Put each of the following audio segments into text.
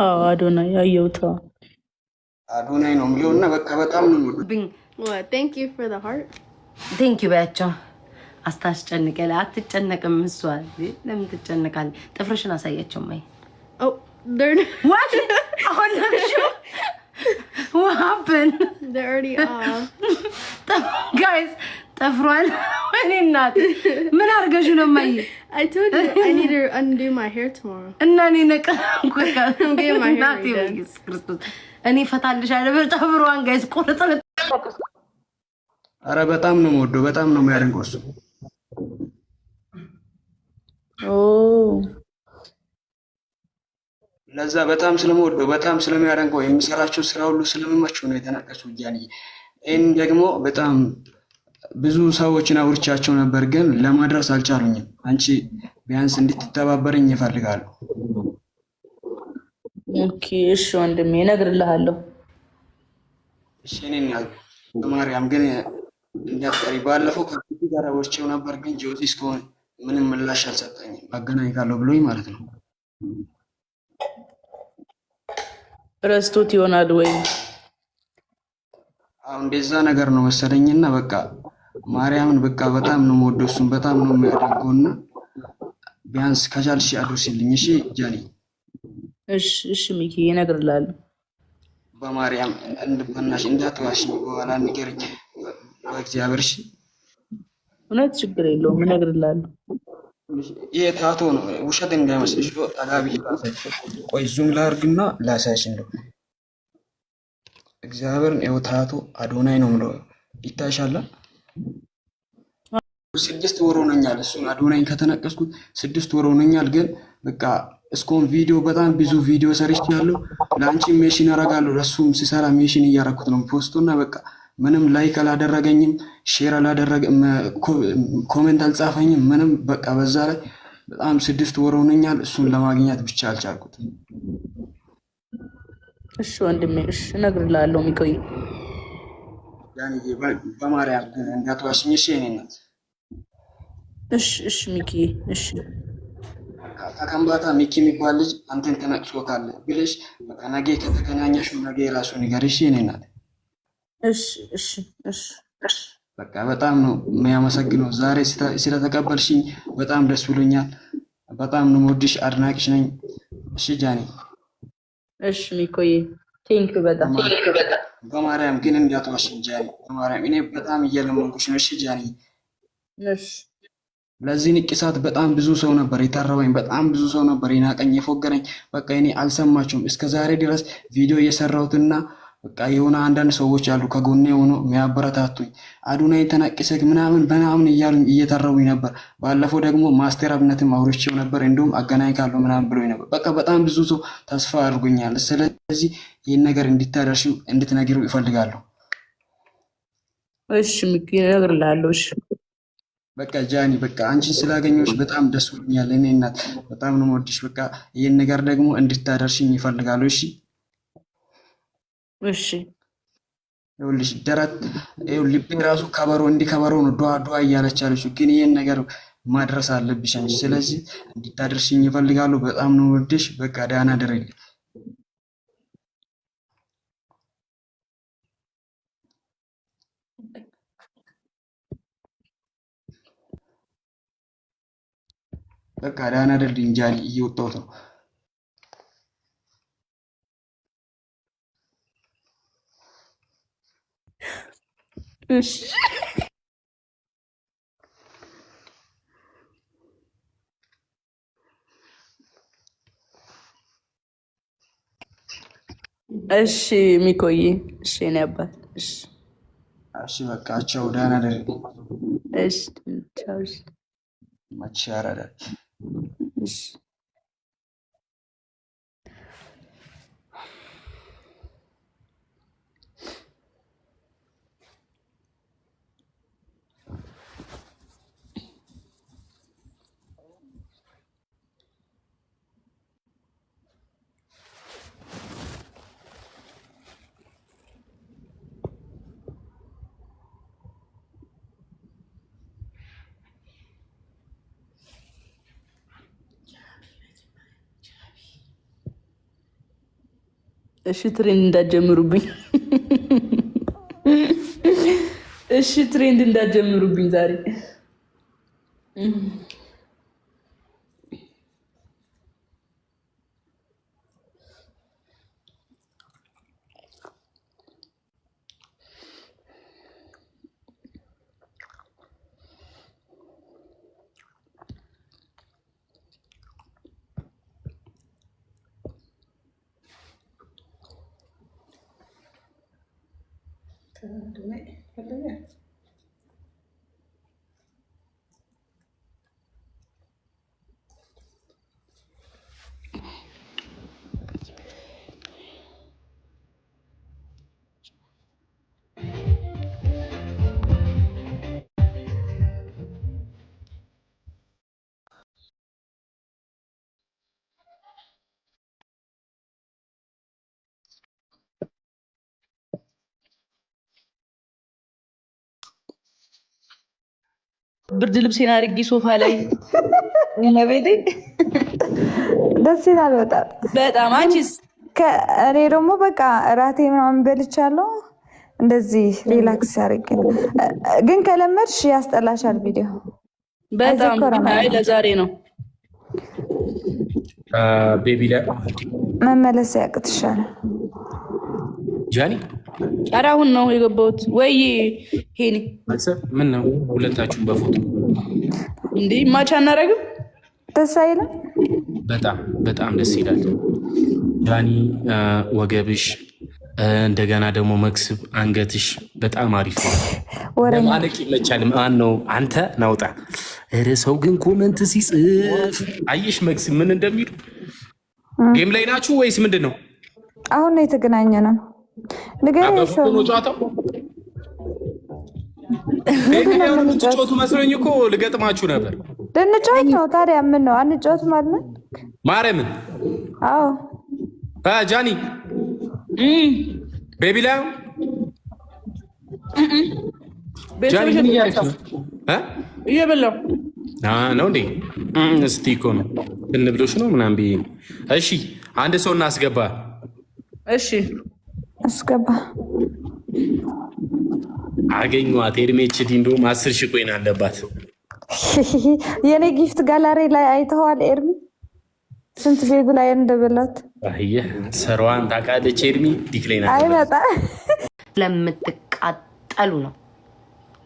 አዶናይ ያየሁት አዶናይ ነው የሚለውና በቃ በጣም ነው What? Thank you for the heart. ቴንክ ዩ በያቸው። አስታስጨንቀለ አትጨነቅም። እሷ ለምን ትጨነቃለህ? ጥፍርሽን አሳያቸው ማይ Oh, they're what? አሁን what happened? they're already off. guys ጠፍሯል። እኔ እናት ምን አርገሽ ነው ማይ? I told you I need to undo my hair tomorrow. እና እኔ ነቀንኩ I'm getting my hair እናቴ redone. ኢየሱስ ክርስቶስ እኔ ፈታልሽ አይደል? ጠፍሯን ጋይስ ቆርጠ አረ በጣም ነው የምወደው፣ በጣም ነው የሚያደንቀው እሱ። ኦ ለዛ በጣም ስለምወደው በጣም ስለሚያደንቀው የሚሰራቸው ስራ ሁሉ ስለሚመቸው ነው የተናቀሱ ጃኒ። ይህን ደግሞ በጣም ብዙ ሰዎችን አውርቻቸው ነበር፣ ግን ለማድረስ አልቻሉኝም። አንቺ ቢያንስ እንድትተባበረኝ ይፈልጋሉ። ኦኬ እሺ ወንድሜ እነግርልሃለሁ። እሺ እኔን በማርያም ግን እንዳትቀሪ። ባለፈው ከዚህ ጋር አውርቼው ነበር፣ ግን ጆሲ እስካሁን ምንም ምላሽ አልሰጠኝም። አገናኝካለሁ ብሎኝ ማለት ነው። ረስቶት ይሆናል ወይ? አሁን እንደዛ ነገር ነው መሰለኝና በቃ ማርያምን በቃ በጣም ነው የምወደው፣ እሱን በጣም ነው የሚያደንቀውና ቢያንስ ከቻልሽ አድርሲልኝ። እሺ ጃኒ። እሺ ሚኪ እነግርልሃለሁ። በማርያም በእናትሽ እንዳትዋሽኝ፣ በኋላ ንገሪኝ በእግዚአብሔር። እሺ እውነት ችግር የለውም እነግርልሃለሁ። ይሄ ታቶ ነው፣ ውሸት እንዳይመስልሽ። ጠጋቢ ቆይ ዙም ላድርግና ላሳይሽ። እንደው እግዚአብሔርን ይኸው ታቶ አዶናይ ነው የምለው ይታይሻል። 6 ወር ሆነኛል እሱን አዶናይን ከተነቀስኩት 6 ወር ሆነኛል። ግን በቃ እስኮን ቪዲዮ በጣም ብዙ ቪዲዮ ሰርቻለሁ። ለአንቺ ሜሽን አደርጋለሁ፣ ለሱም ሲሰራ ሜሽን እያደረኩት ነው ፖስቱና በቃ ምንም ላይክ አላደረገኝም፣ ሼር አላደረገም፣ ኮሜንት አልጻፈኝም ምንም። በቃ በዛ ላይ በጣም 6 ወር ሆነኛል። እሱን ለማግኘት ብቻ አልቻልኩትም። እሺ ወንድሜ እሺ እነግርልሃለሁ። ሚቆይ ያኔ በማርያም ግን እንዳትዋሽኝ እሺ የኔ እናት። እሺ ሚኪ እሺ። ከከምባታ ሚኪ የሚባል ልጅ አንተን ተነቅሶ ካለ ብለሽ በቃ ነገ ከተገናኘሽ ነገ የራሱ ነገር እሺ የኔ እናት። እሺ በቃ በጣም ነው የሚያመሰግነው። ዛሬ ስለተቀበልሽኝ በጣም ደስ ብሎኛል። በጣም ነው የምወድሽ፣ አድናቂሽ ነኝ። እሺ ጃኒ። እሺ ሚኮዬ ቴንክ በጣም በማርያም ግን እንዳትዋሽኝ ጃኒ፣ በማርያም እኔ በጣም እየለመንኩሽ ነው። እሺ ጃኒ። እሺ ለዚህ ንቅሳት በጣም ብዙ ሰው ነበር የታረበኝ፣ በጣም ብዙ ሰው ነበር የናቀኝ፣ የፎገረኝ። በቃ እኔ አልሰማችሁም እስከ ዛሬ ድረስ ቪዲዮ እየሰራሁትና በቃ የሆነ አንዳንድ ሰዎች አሉ ከጎኔ ሆኖ የሚያበረታቱኝ። አዶናይ ተናቅሰክ ምናምን በናምን እያሉኝ እየተረቡኝ ነበር። ባለፈው ደግሞ ማስተር አብነትም አውርቼው ነበር፣ እንዲሁም አገናኝ ካለው ምናምን ብሎኝ ነበር። በቃ በጣም ብዙ ሰው ተስፋ አድርጎኛል። ስለዚህ ይህን ነገር እንድታደርሺው እንድትነግሪው ይፈልጋለሁ። እሺ ሚኪ እነግርልሃለሁ። እሺ በቃ ጃኒ፣ በቃ አንቺን ስላገኘሁሽ በጣም ደስ ብሎኛል። እኔ እናት በጣም ነው የምወድሽ። በቃ ይህን ነገር ደግሞ እንድታደርሽኝ ይፈልጋለሁ። እሺ እሺ ይኸውልሽ ደረት ልቤ ራሱ ከበሮ እንዲከበሮ ነው ዱዓ እያለች አለችው። ግን ይህን ነገር ማድረስ አለብሽ አንቺ። ስለዚህ እንድታደርሽኝ ይፈልጋሉ። በጣም ነው ወድሽ። በቃ ዳና ደረልኝ። በቃ ዳና ደረልኝ ጃኒ፣ እየወጣሁት ነው። እሺ ሚኮዬ እሺ እኔ አባት እሺ በቃ ቻው፣ ደህና ደር። እሺ ቻው። መቼ ያረዳል። እሺ እሺ ትሬንድ እንዳትጀምሩብኝ። እሺ ትሬንድ እንዳትጀምሩብኝ ዛሬ። ብርድ ልብሴን አድርጌ ሶፋ ላይ ለቤቴ ደስ ይላል በጣም በጣም። አንቺስ? እኔ ደግሞ በቃ እራቴ ምናምን በልቻለሁ። እንደዚህ ሪላክስ አድርጌ ግን ከለመድሽ ያስጠላሻል ቪዲዮ በጣም። አይ ለዛሬ ነው ቤቢ ላይ መመለስ ያቅትሻል። ጃኒ ኧረ አሁን ነው የገባሁት። ወይ ሄኒ ምን ነው ሁለታችሁም በፎቶ እንዴ ማች አናረግም? ደስ አይልም? በጣም በጣም ደስ ይላል። ጃኒ ወገብሽ፣ እንደገና ደግሞ መክስብ አንገትሽ በጣም አሪፍ ነው። ለማለቅ ይመቻል። ማን ነው አንተ ናውጣ። ኧረ ሰው ግን ኮመንት ሲጽፍ አየሽ መክስብ ምን እንደሚሉ። ጌም ላይ ናችሁ ወይስ ምንድን ነው? አሁን ነው የተገናኘ ነው። ጨዋቱ መስሎኝ እኮ ልገጥማችሁ ነበር። ልንጫወት ነው ታዲያ። ምን ነው አንጫወት ማለት ነው? ማርያምን። አዎ ጃኒ ቤቢ ላይ ጃኒ ምን እያደረግሽ ነው? እየበላሁ ነው እንዴ? እስቲ እኮ ነው እንብሎሽ ነው ምናምን ብዬ። እሺ አንድ ሰው እናስገባ። እሺ አስገባ። አገኘኋት። ኤርሜችዲ እንደውም 10 ሺህ ኮይን አለባት። የኔ ጊፍት ጋላሪ ላይ አይተዋል። ኤርሚ ስንት ቤብ ላይ እንደበላት አየህ። ሰሯን ታውቃለች ኤርሚ። ዲክላይን አይመጣ ስለምትቃጠሉ ነው።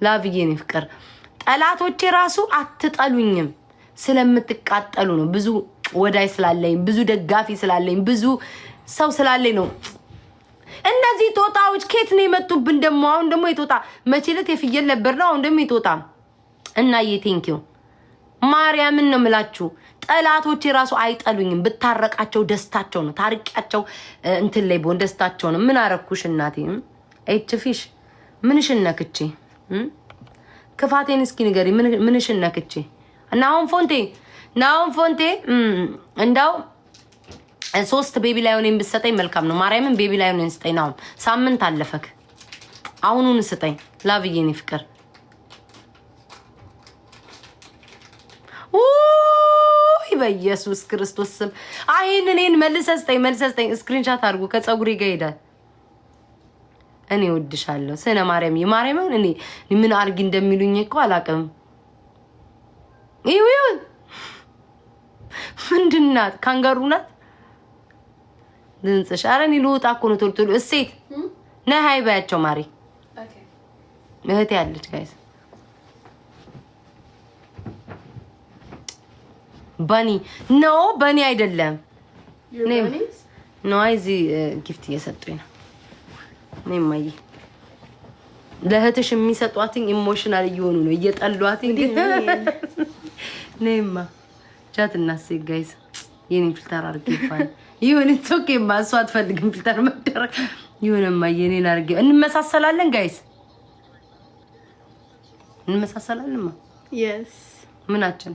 ላቭዬ ነው ፍቅር። ጠላቶቼ ራሱ አትጠሉኝም ስለምትቃጠሉ ነው። ብዙ ወዳይ ስላለኝ፣ ብዙ ደጋፊ ስላለኝ፣ ብዙ ሰው ስላለኝ ነው። እነዚህ ጦጣዎች ኬት ነው የመጡብን? ደግሞ አሁን ደግሞ የጦጣ መቼለት የፍየል ነበር ነው። አሁን ደግሞ የጦጣ እና ቴንኪው ማርያምን ነው የምላችሁ። ጠላቶቼ ራሱ አይጠሉኝም። ብታረቃቸው ደስታቸው ነው። ታርቂያቸው እንትን ላይ ቦን ደስታቸው ነው። ምን አረኩሽ እናቴ? ኤችፊሽ ምንሽን ነክቼ? ክፋቴን እስኪ ንገሪ። ምንሽን ነክቼ? ናሁን ፎንቴ እንዳው 3 ቤቢ ላይሆን ብትሰጠኝ መልካም ነው። ማርያምን ቤቢ ላይሆን ስጠኝ። ናሁን ሳምንት አለፈክ። አሁኑን ስጠኝ። ላቭዬ ነው ፍቅር። በኢየሱስ ክርስቶስ ስም አይን እኔን መልሰህ ስጠኝ። ስክሪንሻት አድርጉ። ከፀጉሬ ጋር ሄዳል። እኔ ወድሻለሁ ስነ ማርያም የማርያምን እኔ ምን አርጊ እንደሚሉኝ እኮ አላውቅም። ይው ምንድናት? ካንጋሩ ናት ድምፅሽ። ኧረ እኔ ልውጣ እኮ ነው። ቶሎ እሴት ነይ ሀይ በያቸው ማሪ። እህቴ ያለች ጋይስ ባኒ ኖ ባኒ አይደለም። ኖ እዚህ ጊፍት እየሰጡኝ ነው። ነይማዬ ለእህትሽ የሚሰጧትኝ ኢሞሽናል እየሆኑ ነው፣ እየጠሏትኝ ግን ነይማ ቻት እናስይ ጋይስ። የኔ ፊልተር አድርጌ ይፋል ይሁን ኦኬማ። እሷ አትፈልግም ፊልተር መደረግ። ይሁንማ የኔን አድርጌ እንመሳሰላለን ጋይስ፣ እንመሳሰላለንማ። Yes. ምናችን?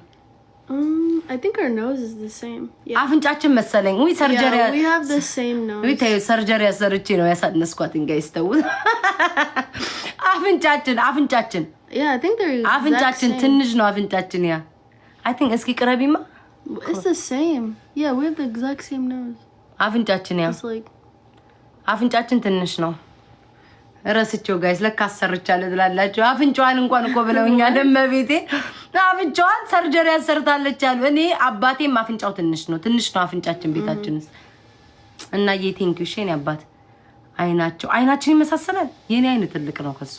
I think our nose is the same. አፍንጫችን መሰለኝ። ወይ ሰርጀሪ Yeah, we have the same nose. ወይ ታዩ ሰርጀሪ ያሰርቼ ነው ያሳነስኳትን ጋይስ ተው። አፍንጫችን Yeah, I think they're አፍንጫችን ትንሽ ነው አፍንጫችን። ያ I think እስኪ ቅረቢማ። It's the same. Yeah, we have the exact same nose. አፍንጫችን ያ It's like አፍንጫችን ትንሽ ነው። ረስቼው ጋይስ ለካ አሰርቻለሁ ትላላችሁ። አፍንጫዋን እንኳን እኮ ብለውኛል። እመቤቴ አፍንጫዋን ሰርጀሪ ያሰርታለች አሉ። እኔ አባቴም አፍንጫው ትንሽ ነው አፍንጫችን ቤታችን ውስጥ እና የቴንኪው ሼን አባት አይናችን ይመሳሰላል። የኔ አይን ትልቅ ነው ከሷ።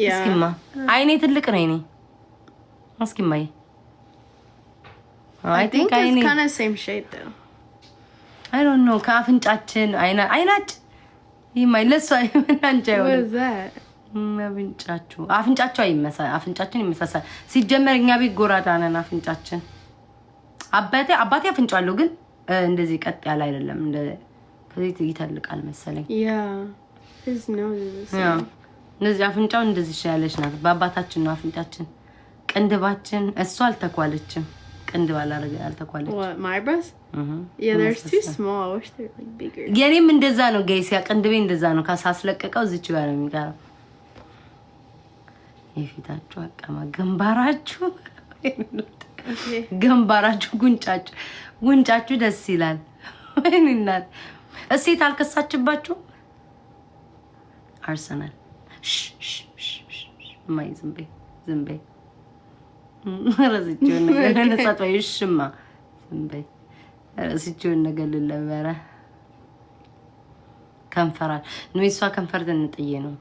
እስኪማ አይኔ ትልቅ ነው የኔ። እስኪማ I think it's kind of same shape though. I don't know. ከአፍንጫችን አይናችን ይማይለስ አይመናንቻው What is that? አፍንጫቸው አፍንጫችን ይመሳሰል። ሲጀመር እኛ ቤት ጎራዳ ነን አፍንጫችን። አባቴ አፍንጫ አለው ግን እንደዚህ ቀጥ ያለ አይደለም። ከዚህ ይተልቃል መሰለኝ። Yeah. His nose is the same. እንደዚህ አፍንጫው እንደዚህ ያለች ናት። በአባታችን ነው አፍንጫችን። ቅንድባችን እሷ አልተኳለችም። ቅንድብ አልተኳለች። What, my eyebrows? Yeah, they're too small. I wish they were like bigger. የኔም እንደዛ ነው ጋይስ። ያ ቅንድቤ እንደዛ ነው። ካሳስለቀቀው እዚች ጋር ነው የሚቀረው። የፊታችሁ አቀማ ግንባራችሁ ጉንጫችሁ ደስ ይላል። ወይንናት እሴት አልከሳችባችሁ አርሰናል ማይ ዝም በይ ረስቼውን ነገር ለነሳት ወይሽማ ዝም በይ ረስቼውን ነገር ልለበረ ከንፈራል ነው እሷ ከንፈር ትንጥዬ ነው።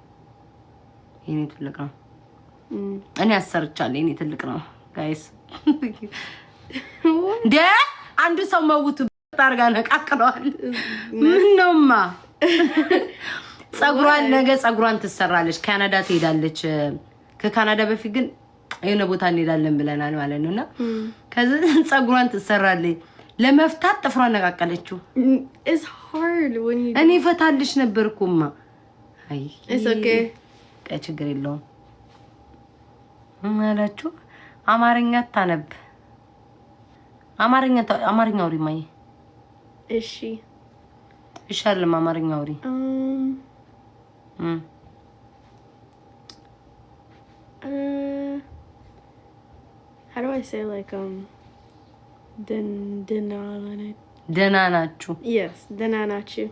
የኔ ትልቅ ነው። እኔ አሰርቻለሁ። የኔ ትልቅ ነው ጋይስ። አንዱ ሰው መውቱ ታርጋ ነቃቅለዋል። ምን ነውማ ጸጉሯን ትሰራለች። ካናዳ ትሄዳለች። ከካናዳ በፊት ግን የሆነ ቦታ እንሄዳለን ብለናል ማለት ነውና ከዛ ጸጉሯን ትሰራለች። ለመፍታት ጥፍሯን ነቃቀለችው። It's hard when you እኔ ፈታልሽ ነበርኩማ። አይ It's okay. ችግር የለውም ማለቹ። አማርኛ ታነብ አማርኛ አውሪ ማይ እሺ ይሻልም አማርኛ አውሪ። How do I say like ደህና ናችሁ? Yes, ደህና ናችሁ።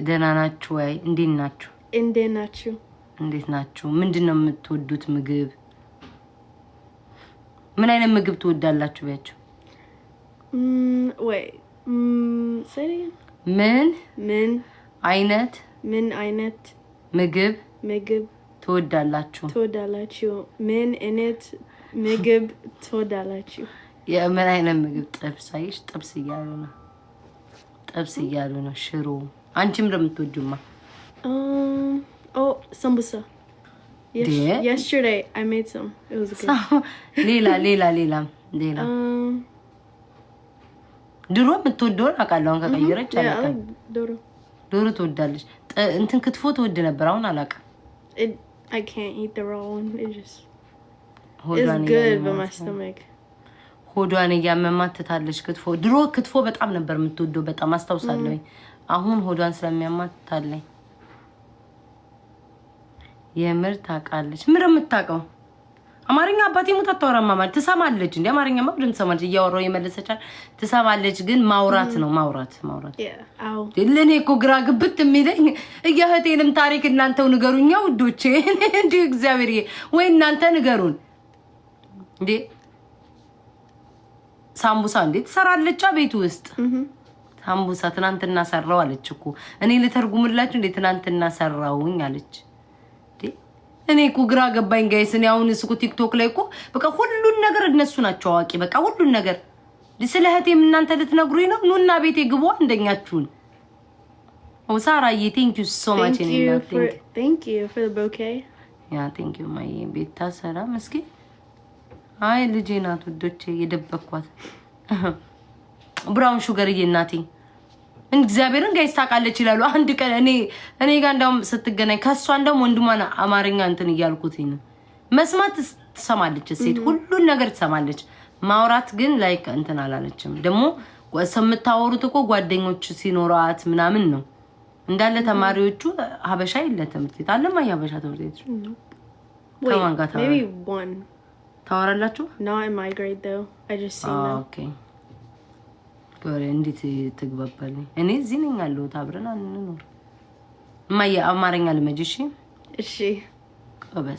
ደህና ናችሁ ወይ? እንዴት ናችሁ? እንዴት ናችሁ? ምንድነው የምትወዱት ምግብ? ምን አይነት ምግብ ትወዳላችሁ ቢያችሁ? Wait. Say it again. ምን አይነት ምግብ ትወዳላችሁ? ምን አይነት ምግብ ትወዳላችሁ? የምን አይነት ምግብ? ጥብስ አይሽ? ጥብስ እያሉ ነው። ሽሮ። አንቺም እንደምትወጂማ? Oh, sambusa. Yesterday I made some. It was good. ሌላ ድሮ የምትወደውን አውቃለሁ። አሁን ከቀየረች አላውቅም። ዶሮ ትወዳለች። እንትን ክትፎ ትወድ ነበር። አሁን አላውቅም። I can't eat the raw one. It's good but my stomach. ሆዷን እያመማት ትታለች። ድሮ ክትፎ በጣም ነበር የምትወደው። በጣም አስታውሳለሁ። አሁን ሆዷን ስለሚያማት ትታለች። የምር ታውቃለች። ምር የምታውቀው አማርኛ አባቴ ሙት አታወራም። ማለት ትሰማለች እንዴ? አማርኛ ማውደን ትሰማለች። እያወራው የመለሰቻል ትሰማለች። ግን ማውራት ነው ማውራት። ለኔ እኮ ግራ ግብት የሚለኝ እያህቴንም ታሪክ እናንተው ንገሩኛ ውዶቼ። እንዴ እግዚአብሔር ወይ እናንተ ንገሩን እንዴ። ሳምቡሳ እንዴ ትሰራለች ቤት ውስጥ? ሳምቡሳ ትናንትና ሰራው አለች እኮ። እኔ ልተርጉምላችሁ እንዴ ትናንትና ሰራውኝ አለች። እኔ እኮ ግራ ገባኝ ጋይስ። እኔ አሁን እስኩ ቲክቶክ ላይ እኮ በቃ ሁሉን ነገር እነሱ ናቸው አዋቂ። በቃ ሁሉን ነገር ስለ እህቴም እናንተ ልትነግሩኝ ነው? ኑና ቤቴ ግቡ አንደኛችሁን። ኦ ሳራዬ thank you so much. Thank you for the bouquet. Yeah, thank you my ቤታ ሰላም። እስኪ አይ ልጄ ናት ውዶቼ የደበኳት ብራውን ሹገር እናቴ እግዚአብሔርን ጋይስ ታውቃለች ይላሉ። አንድ ቀን እኔ ጋር እንደውም ስትገናኝ ከሷ እንደውም ወንድሟን አማርኛ እንትን እያልኩት ነው። መስማት ትሰማለች፣ ሴት ሁሉን ነገር ትሰማለች። ማውራት ግን ላይክ እንትን አላለችም። ደግሞ የምታወሩት እኮ ጓደኞች ሲኖራት ምናምን ነው እንዳለ። ተማሪዎቹ ሀበሻ የለ ትምህርት ቤት አለማ። የሀበሻ ትምህርት ቤት ከማን ጋር ታወራላችሁ? Not in my grade though. I just seen them. Okay. እንዴት ትግባባለኝ? እኔ እዚህ ነኝ ያለሁት፣ አብረን አንኖር። እማዬ አማርኛ ልመጅ። እሺ እሺ ቀበስ